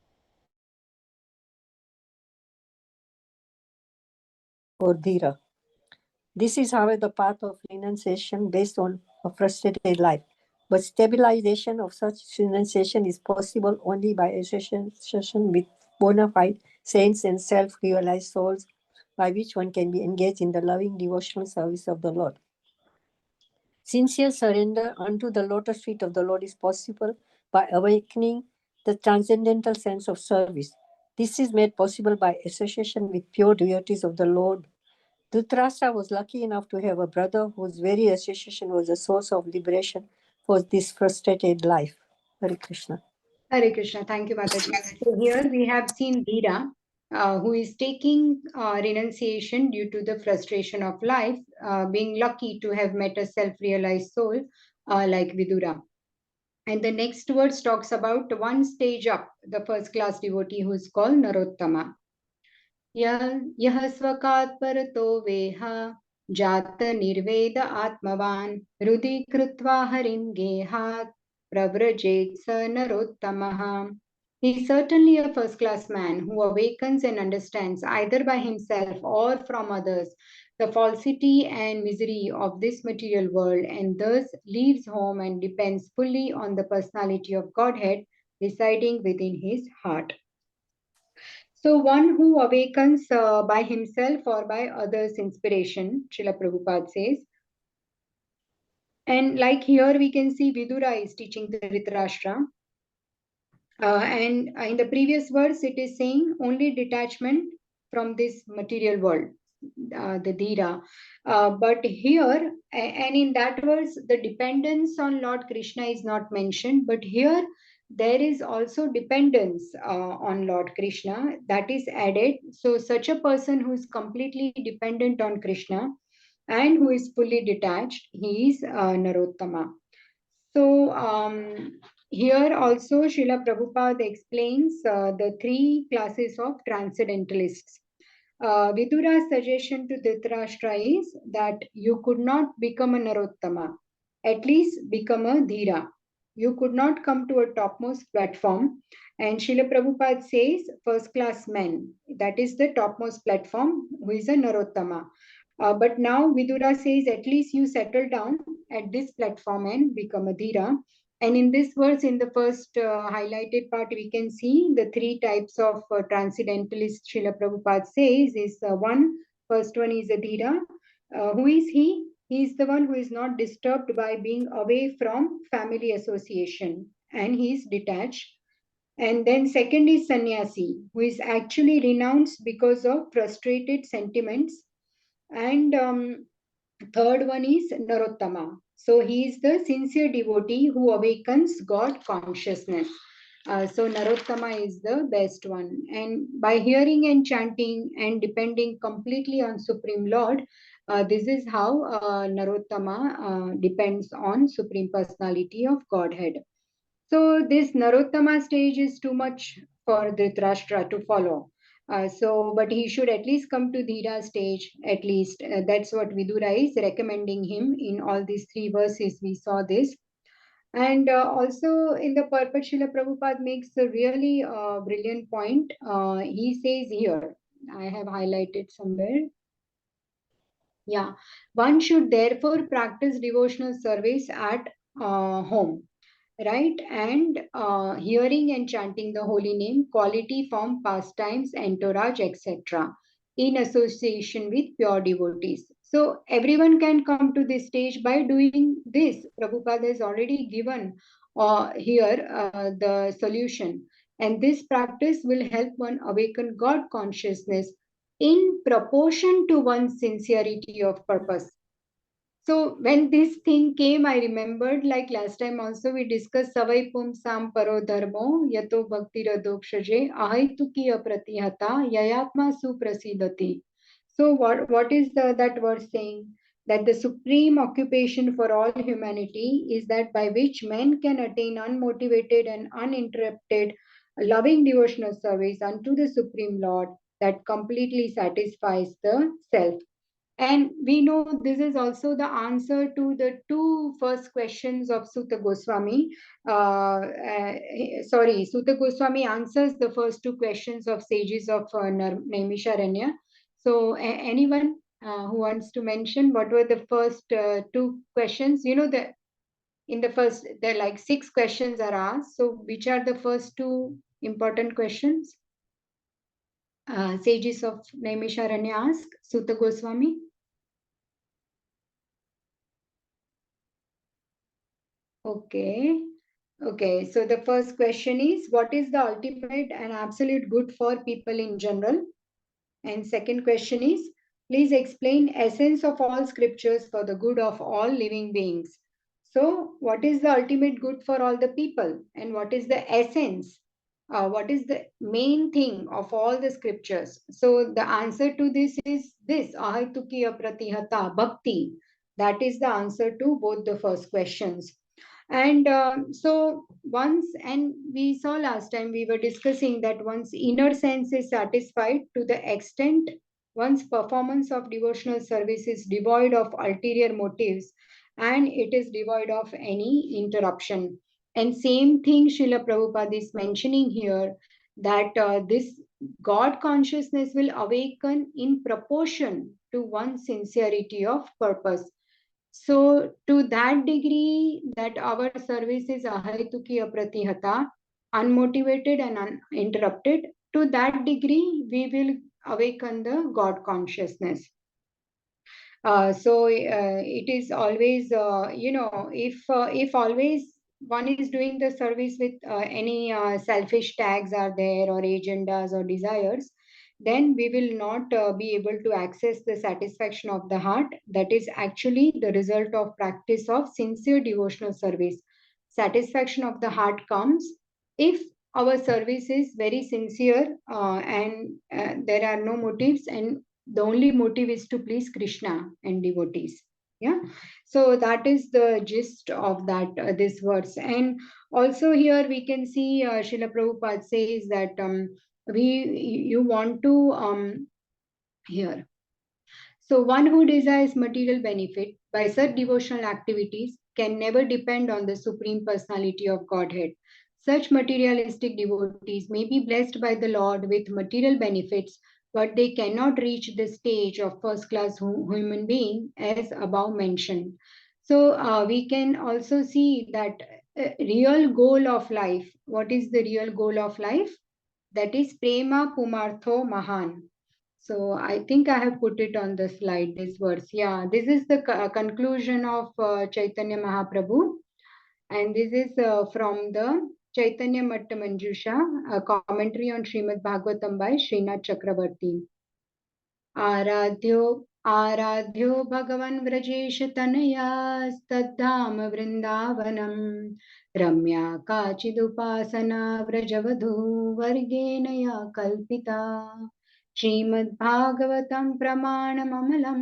or Dhira. This is, however, the path of renunciation based on a frustrated life. But stabilization of such renunciation is possible only by association with bona fide saints and self realized souls, by which one can be engaged in the loving devotional service of the Lord. Sincere surrender unto the lotus feet of the Lord is possible by awakening the transcendental sense of service. This is made possible by association with pure devotees of the Lord. Dhritarashtra was lucky enough to have a brother whose very association was a source of liberation for this frustrated life. Hare Krishna. Hare Krishna. Thank you, Mataji. So here we have seen Dhira, who is taking renunciation due to the frustration of life, being lucky to have met a self-realized soul like Vidura. And the next verse talks about one stage up, the first class devotee who is called Narottama. यः स्वकात् परतो वेह जात निर्वेद आत्मवान् हृदि कृत्वा हरिं गेहात् प्रव्रजेत् स नरोत्तमः. He is certainly a first class man who awakens and understands either by himself or from others the falsity and misery of this material world, and thus leaves home and depends fully on the personality of Godhead residing within his heart. So, one who awakens by himself or by others' inspiration, Srila Prabhupada says. And like here, we can see Vidura is teaching the Dhritarashtra. And in the previous verse, it is saying only detachment from this material world, the Dhira. But here, and in that verse, the dependence on Lord Krishna is not mentioned, but here there is also dependence on Lord Krishna that is added. So, such a person who is completely dependent on Krishna and who is fully detached, he is Narottama. So, here also Srila Prabhupada explains the three classes of transcendentalists. Vidura's suggestion to Dhritarashtra is that you could not become a Narottama, at least become a Dhira. You could not come to a topmost platform. And Srila Prabhupada says first class men, that is the topmost platform, who is a Narottama. But now Vidura says at least you settle down at this platform and become a Dhira. And in this verse, in the first highlighted part, we can see the three types of transcendentalists Srila Prabhupada says is first one is a Dhira. Who is he? He is the one who is not disturbed by being away from family association and he is detached. And then second is sannyasi, who is actually renounced because of frustrated sentiments. And third one is Narottama. So he is the sincere devotee who awakens God consciousness. So Narottama is the best one. And by hearing and chanting and depending completely on Supreme Lord, this is how Narottama depends on Supreme Personality of Godhead. So this Narottama stage is too much for Dhritarashtra to follow. But he should at least come to Dhira stage, at least. That's what Vidura is recommending him in all these three verses. We saw this. And also in the purport, Srila Prabhupada makes a really brilliant point. He says here, I have highlighted somewhere. Yeah, one should therefore practice devotional service at home, right? And hearing and chanting the holy name, quality form, pastimes, entourage, etc., in association with pure devotees. So everyone can come to this stage by doing this. Prabhupada has already given here the solution. And this practice will help one awaken God consciousness in proportion to one's sincerity of purpose. So when this thing came, I remembered like last time also we discussed Savai Pum Sam Paro Dharmo Yato Bhakti Radokshaje Ahaituki Apratihata Yayatma Suprasidati. So what is that verse saying? That the supreme occupation for all humanity is that by which men can attain unmotivated and uninterrupted loving devotional service unto the Supreme Lord that completely satisfies the self. And we know this is also the answer to the two first questions of Sutta Goswami. Sutta Goswami answers the first two questions of sages of Naimisharanya. So, anyone who wants to mention what were the first two questions? You know, in the first, there are like six questions are asked. So, which are the first two important questions? Sages of Naimisharanya ask Sutta Goswami. Okay. Okay. So the first question is, what is the ultimate and absolute good for people in general? And second question is, please explain essence of all scriptures for the good of all living beings. So what is the ultimate good for all the people? And what is the essence? What is the main thing of all the scriptures? So the answer to this is this, Ahaitukiya Pratihata Bhakti. That is the answer to both the first questions. And so once, and we saw last time we were discussing that one's inner sense is satisfied to the extent one's performance of devotional service is devoid of ulterior motives and it is devoid of any interruption. And same thing Srila Prabhupada is mentioning here, that this God consciousness will awaken in proportion to one's sincerity of purpose. So, to that degree that our service is ahaituki apratihata, unmotivated and uninterrupted, to that degree we will awaken the God consciousness. So it is always, if always one is doing the service with any selfish tags are there or agendas or desires, then we will not be able to access the satisfaction of the heart. That is actually the result of practice of sincere devotional service. Satisfaction of the heart comes if our service is very sincere, and there are no motives, and the only motive is to please Krishna and devotees. Yeah. So that is the gist of that this verse. And also here we can see Srila Prabhupada says that we you want to here. So one who desires material benefit by such devotional activities can never depend on the Supreme Personality of Godhead. Such materialistic devotees may be blessed by the Lord with material benefits, but they cannot reach the stage of first class human being as above mentioned. So we can also see that real goal of life. What is the real goal of life? That is prema pumartho mahan. So I think I have put it on the slide, this verse. Yeah, this is the conclusion of Chaitanya Mahaprabhu. And this is from the Chaitanya Matta Manjusha, a commentary on Srimad Bhagavatam by Srinath Chakravarti. आराध्यो आराध्यो भगवन् व्रजेश तनयास्तद्धाम वृन्दावनम् रम्या काचिदुपासना व्रजवधू वर्गेण या कल्पिता श्रीमद्भागवतं प्रमाणममलं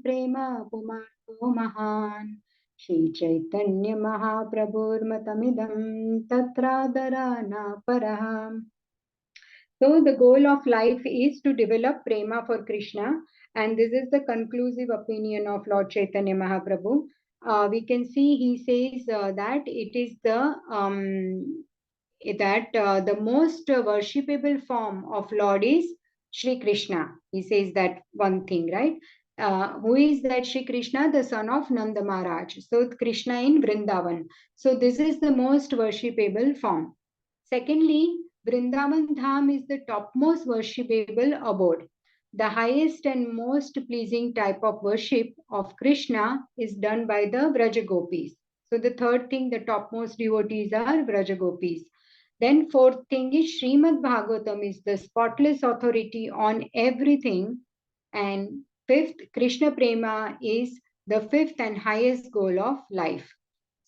प्रेम पुमानो महान् श्रीचैतन्य महाप्रभुर्मतमिदं तत्रादराना परः. So the goal of life is to develop prema for Krishna, and this is the conclusive opinion of Lord Chaitanya Mahaprabhu. We can see he says that it is the most worshipable form of Lord is Shri Krishna. He says that one thing, right? Who is that Shri Krishna? The son of Nanda Maharaj. So Krishna in Vrindavan. So this is the most worshipable form. Secondly, Vrindavan Dham is the topmost worshipable abode. The highest and most pleasing type of worship of Krishna is done by the Vrajagopis. So the third thing, the topmost devotees are Vrajagopis. Then fourth thing is Srimad Bhagavatam is the spotless authority on everything. And fifth, Krishna Prema is the fifth and highest goal of life.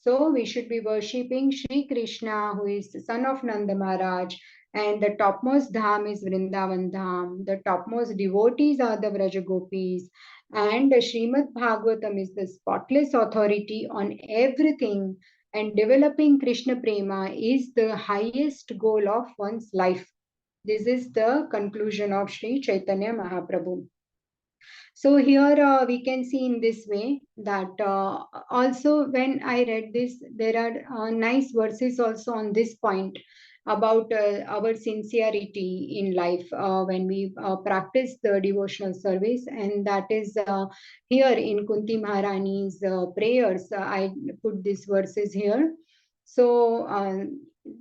So we should be worshipping Sri Krishna, who is the son of Nanda Maharaj, and the topmost dham is Vrindavan Dham. The topmost devotees are the Vrajagopis, and the Srimad Bhagavatam is the spotless authority on everything. And developing Krishna Prema is the highest goal of one's life. This is the conclusion of Sri Chaitanya Mahaprabhu. So here we can see in this way that also when I read this, there are nice verses also on this point about our sincerity in life when we practice the devotional service, and that is here in Kunti Maharani's prayers. I put these verses here. So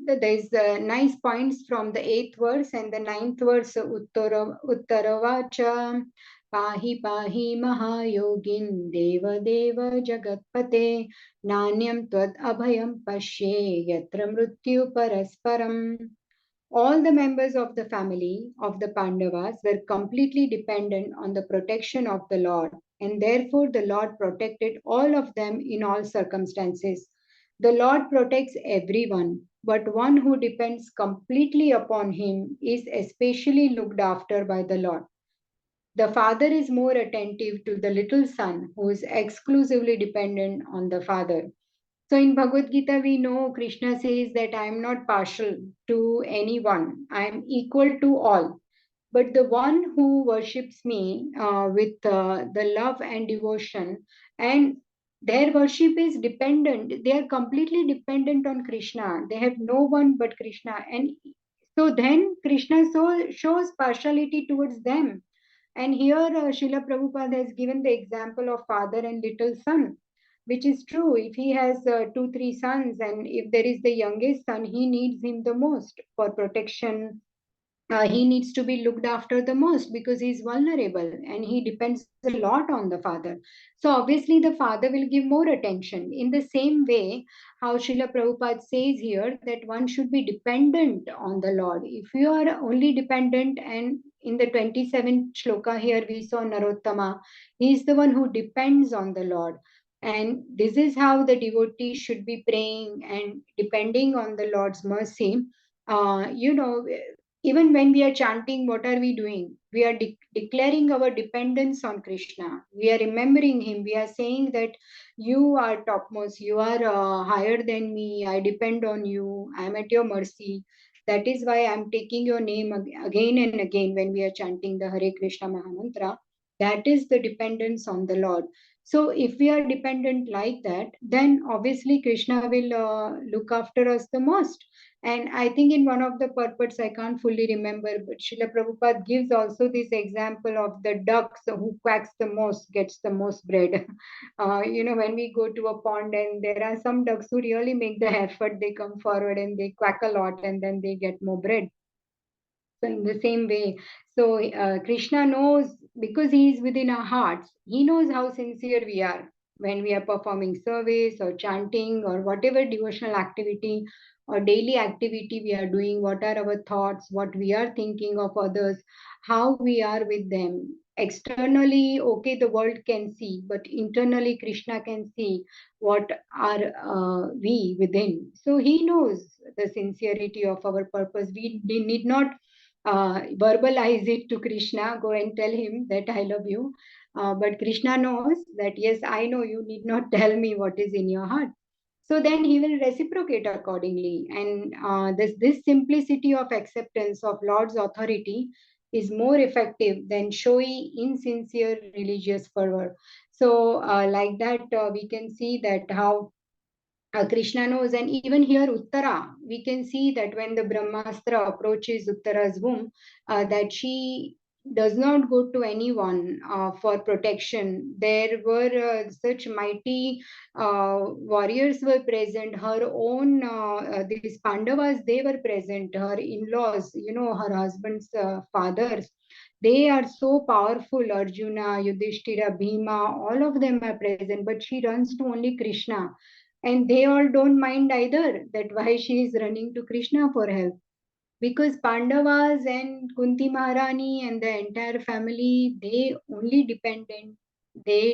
there is nice points from the 8th verse and the 9th verse. Uttaravacha पाहि पाहि महायोगिन् देव देव जगत्पते नान्यं त्वद् अभयं पश्ये यत्र मृत्यु परस्परम्. All the members of the family of the Pandavas were completely dependent on the protection of the Lord, and therefore the Lord protected all of them in all circumstances. The Lord protects everyone, but one who depends completely upon him is especially looked after by the Lord. The father is more attentive to the little son who is exclusively dependent on the father. So in Bhagavad Gita, we know Krishna says that I am not partial to anyone, I am equal to all. But the one who worships me with the love and devotion, and their worship is dependent, they are completely dependent on Krishna. They have no one but Krishna. And so then Krishna shows partiality towards them. And here Srila Prabhupada has given the example of father and little son, which is true. If he has two, three sons, and if there is the youngest son, he needs him the most for protection. He needs to be looked after the most because he's vulnerable and he depends a lot on the father. So obviously the father will give more attention. In the same way, how Srila Prabhupada says here that one should be dependent on the Lord. If you are only dependent, and in the 27th shloka here we saw Narottama, he is the one who depends on the Lord. And this is how the devotee should be praying and depending on the Lord's mercy. You know, even when we are chanting, what are we doing? We are declaring our dependence on Krishna. We are remembering him. We are saying that you are topmost, you are higher than me. I depend on you. I am at your mercy. That is why I am taking your name again and again when we are chanting the Hare Krishna Mahamantra. That is the dependence on the Lord. So if we are dependent like that, then obviously Krishna will look after us the most. And I think in one of the purports, I can't fully remember, but Srila Prabhupada gives also this example of the ducks who quacks the most gets the most bread. When we go to a pond and there are some ducks who really make the effort, they come forward and they quack a lot and then they get more bread. So in the same way, so Krishna knows, because he is within our hearts, he knows how sincere we are when we are performing service or chanting or whatever devotional activity or daily activity we are doing, what are our thoughts, what we are thinking of others, how we are with them. Externally, okay, the world can see, but internally, Krishna can see what are we within. So he knows the sincerity of our purpose. We need not verbalize it to Krishna, go and tell him that I love you. But Krishna knows that, yes, I know you need not tell me what is in your heart. So then he will reciprocate accordingly. And this simplicity of acceptance of Lord's authority is more effective than showy, insincere religious fervor. So, like that, we can see that how Krishna knows. And even here, Uttara, we can see that when the Brahmastra approaches Uttara's womb, that she does not go to anyone for protection. There were such mighty warriors were present. Her own, these Pandavas, they were present. Her in-laws, her husband's fathers. They are so powerful. Arjuna, Yudhishthira, Bhima, all of them are present. But she runs to only Krishna, and they all don't mind either that why she is running to Krishna for help. Because Pandavas and Kunti Maharani and the entire family, they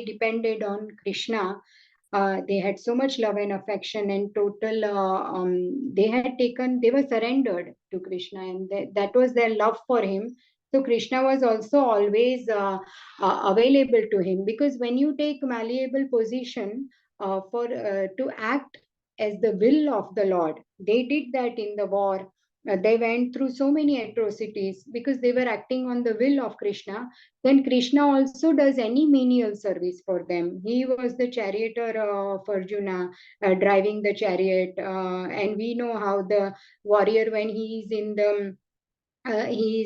depended on Krishna. They had so much love and affection and total, they were surrendered to Krishna, and that was their love for him. So Krishna was also always available to him, because when you take malleable position for to act as the will of the Lord, they did that in the war. They went through so many atrocities because they were acting on the will of Krishna. Then Krishna also does any menial service for them. He was the charioteer of Arjuna, driving the chariot, and we know how the warrior, when he is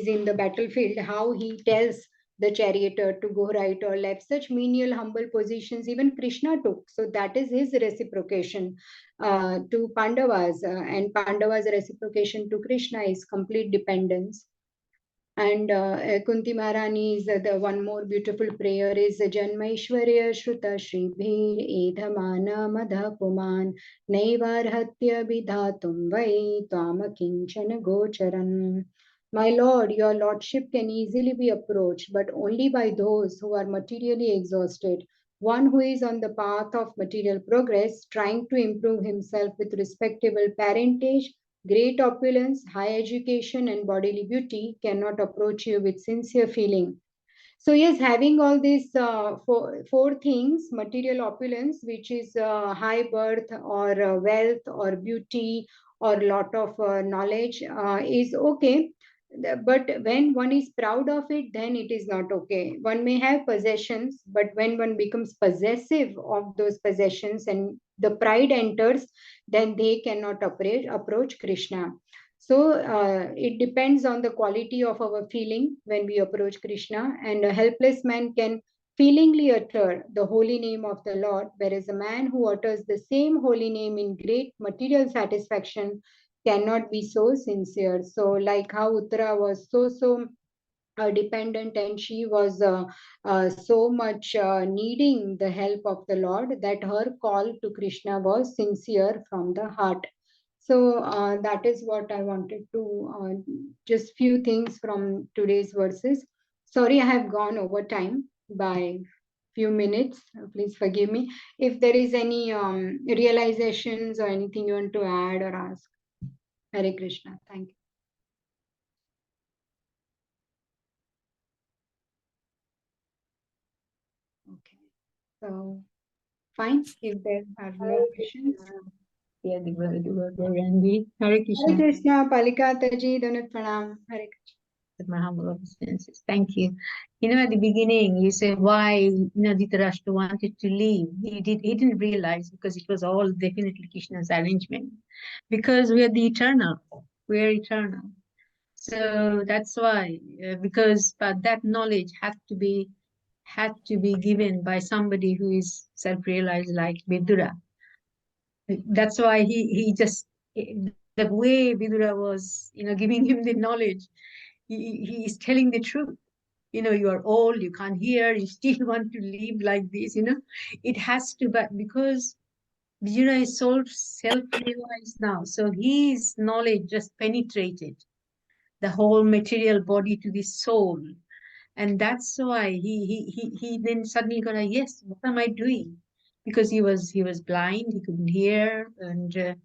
in the battlefield, how he tells the charioteer to go right or left. Such menial, humble positions even Krishna took. So that is his reciprocation to Pandavas, and Pandavas' reciprocation to Krishna is complete dependence. And Kunti Maharani's the one more beautiful prayer is Janmaishwarya Shruta Shribhir Edhamana Madha Puman Naivarhatya Vidhatum Vai Twama Kinchana Gocharan. My Lord, your Lordship can easily be approached, but only by those who are materially exhausted. One who is on the path of material progress, trying to improve himself with respectable parentage, great opulence, high education, and bodily beauty cannot approach you with sincere feeling. So yes, having all these four things, material opulence, which is high birth or wealth or beauty or lot of knowledge, is okay. But when one is proud of it, then it is not okay. One may have possessions, but when one becomes possessive of those possessions and the pride enters, then they cannot approach Krishna. So it depends on the quality of our feeling when we approach Krishna, and a helpless man can feelingly utter the holy name of the Lord, whereas a man who utters the same holy name in great material satisfaction cannot be so sincere. So, like how Uttara was so dependent, and she was so much needing the help of the Lord, that her call to Krishna was sincere from the heart. So that is what I wanted to just few things from today's verses. Sorry, I have gone over time by few minutes. Please forgive me. If there is any realizations or anything you want to add or ask. Hare Krishna. Thank you. Okay. So fine. If there are no questions. Yeah, Gaurangi. Hare Hare Krishna. Krishna, Palika Taji, Donut Pranam. Hare Krishna. With my humble obeisances. Thank you. At the beginning, you said why, Dhritarashtra wanted to leave. He didn't realize, because it was all definitely Krishna's arrangement. Because we are the eternal. We are eternal. So that's why, because but that knowledge had to be given by somebody who is self-realized like Vidura. That's why he just, the way Vidura was, giving him the knowledge, he is telling the truth. You are old, you can't hear, you still want to live like this. It has to, but because Vidura is so self-realized now, so his knowledge just penetrated the whole material body to the soul. And that's why he then suddenly got a, yes, what am I doing? Because he was blind, he couldn't hear, and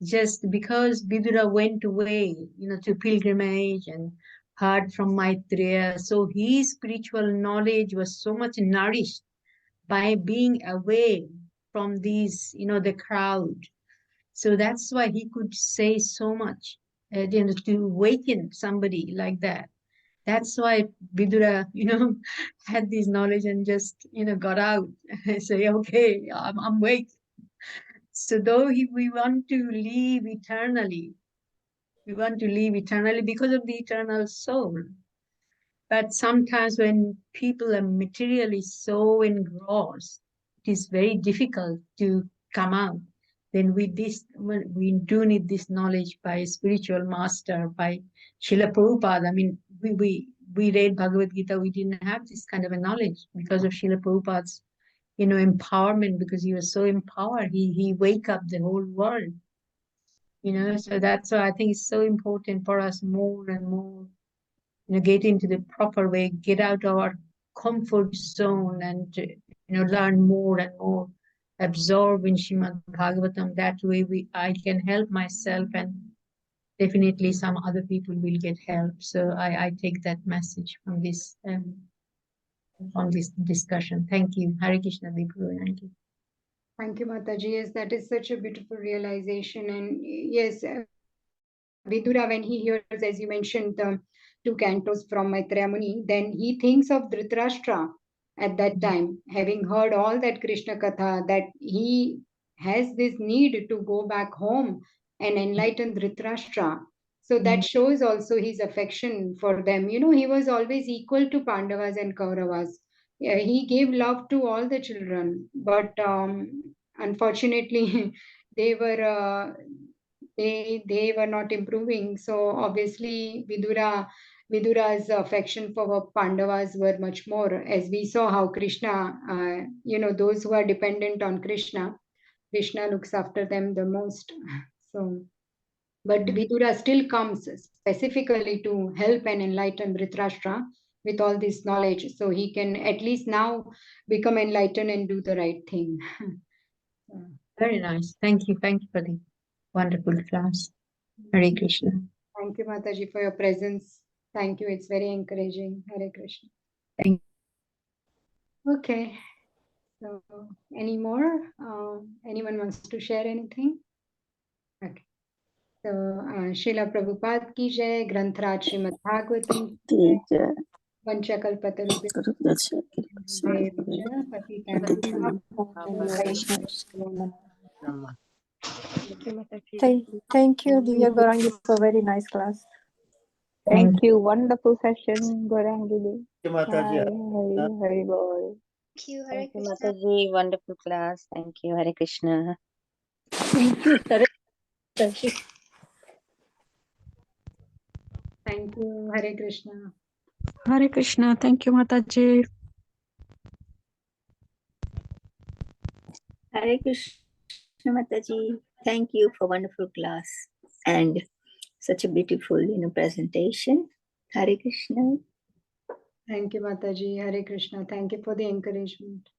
just because Vidura went away, to pilgrimage and heard from Maitreya, so his spiritual knowledge was so much nourished by being away from these, the crowd. So that's why he could say so much, to awaken somebody like that. That's why Vidura, had this knowledge and just, got out and say, okay, I'm awake. So though we want to live eternally, because of the eternal soul. But sometimes when people are materially so engrossed, it is very difficult to come out. Then we do need this knowledge by a spiritual master, by Srila Prabhupada. I mean, we read Bhagavad Gita, we didn't have this kind of a knowledge because of Srila Prabhupada's, empowerment, because he was so empowered. He wake up the whole world. So that's why I think it's so important for us more and more, get into the proper way, get out our comfort zone, and learn more and more, absorb in Shrimad Bhagavatam. That way I can help myself, and definitely some other people will get help. So I take that message from this discussion. Thank you. Hare Krishna Vibhu. Thank you, Mataji. Yes, that is such a beautiful realization. And yes, Vidura, when he hears, as you mentioned, the two cantos from Maitreya Muni, then he thinks of Dhritarashtra at that time, having heard all that Krishna Katha, that he has this need to go back home and enlighten Dhritarashtra. So that shows also his affection for them. He was always equal to Pandavas and Kauravas. Yeah, he gave love to all the children, but unfortunately, they were they were not improving. So obviously, Vidura's affection for Pandavas were much more, as we saw how Krishna, those who are dependent on Krishna looks after them the most. So, but Vidura still comes specifically to help and enlighten Dhritarashtra with all this knowledge, so he can at least now become enlightened and do the right thing. Very nice. Thank you. Thank you for the wonderful class. Hare Krishna. Thank you, Mataji, for your presence. Thank you. It's very encouraging. Hare Krishna. Thank Okay. So, any more? Anyone wants to share anything? Okay. So, Srila Prabhupada ki jai, Granthrat Srimad Bhagavatam ki jai, Teacher, Vanchakaल्पतरुभ्यश्च पतितानां पावनेभ्यो Thank you, Divya Gaurangi, for very nice class. thank you. Wonderful session, Gaurangi. Hari Bol. Thank you, Hare Krishna. Mataji, wonderful class. Thank you, Hare Krishna. Thank you, Hare Krishna. Thank you, Hare Krishna. Hare Krishna. Thank you, Mataji. Hare Krishna Mataji. Thank you for wonderful class and such a beautiful, presentation. Hare Krishna. Thank you, Mataji. Hare Krishna. Thank you for the encouragement.